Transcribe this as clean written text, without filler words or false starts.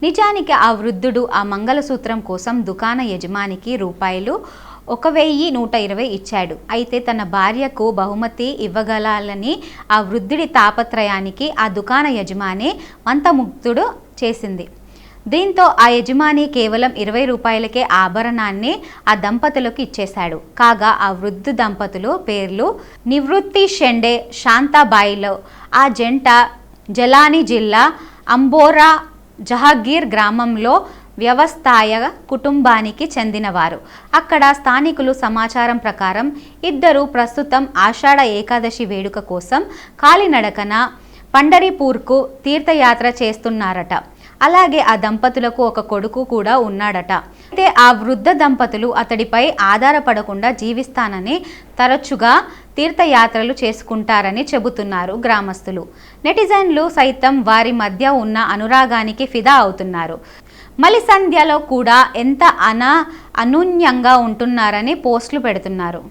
నిజానికి ఆ వృద్ధుడు ఆ మంగళసూత్రం కోసం దుకాణ యజమానికి రూపాయలు 1120 ఇచ్చాడు. అయితే తన భార్యకు బహుమతి ఇవ్వగలాలని ఆ వృద్ధుడి తాపత్రయానికి ఆ దుకాణ యజమాని మంత్రముగ్ధుడు చేసింది. దీంతో ఆ యజమాని కేవలం 20 రూపాయలకే ఆభరణాన్ని ఆ దంపతులకు ఇచ్చేశాడు. కాగా ఆ వృద్ధ దంపతులు పేర్లు నివృత్తి షెండే, శాంతాబాయిలు. ఆ జంట జలాని జిల్లా అంబోరా జహగీర్ గ్రామంలో వ్యవసాయ కుటుంబానికి చెందినవారు. అక్కడ స్థానికులు సమాచారం ప్రకారం ఇద్దరు ప్రస్తుతం ఆషాఢ ఏకాదశి వేడుక కోసం కాలినడకన పండరిపూర్కు తీర్థయాత్ర చేస్తున్నారట. అలాగే ఆ దంపతులకు ఒక కొడుకు కూడా ఉన్నాడట. అయితే ఆ వృద్ధ దంపతులు అతడిపై ఆధారపడకుండా జీవిస్తానని తరచుగా తీర్థయాత్రలు చేసుకుంటారని చెబుతున్నారు గ్రామస్తులు. నెటిజన్లు సైతం వారి మధ్య ఉన్న అనురాగానికి ఫిదా అవుతున్నారు. మలిసంధ్యలో కూడా ఎంత అనూన్యంగా ఉంటున్నారని పోస్టులు పెడుతున్నారు.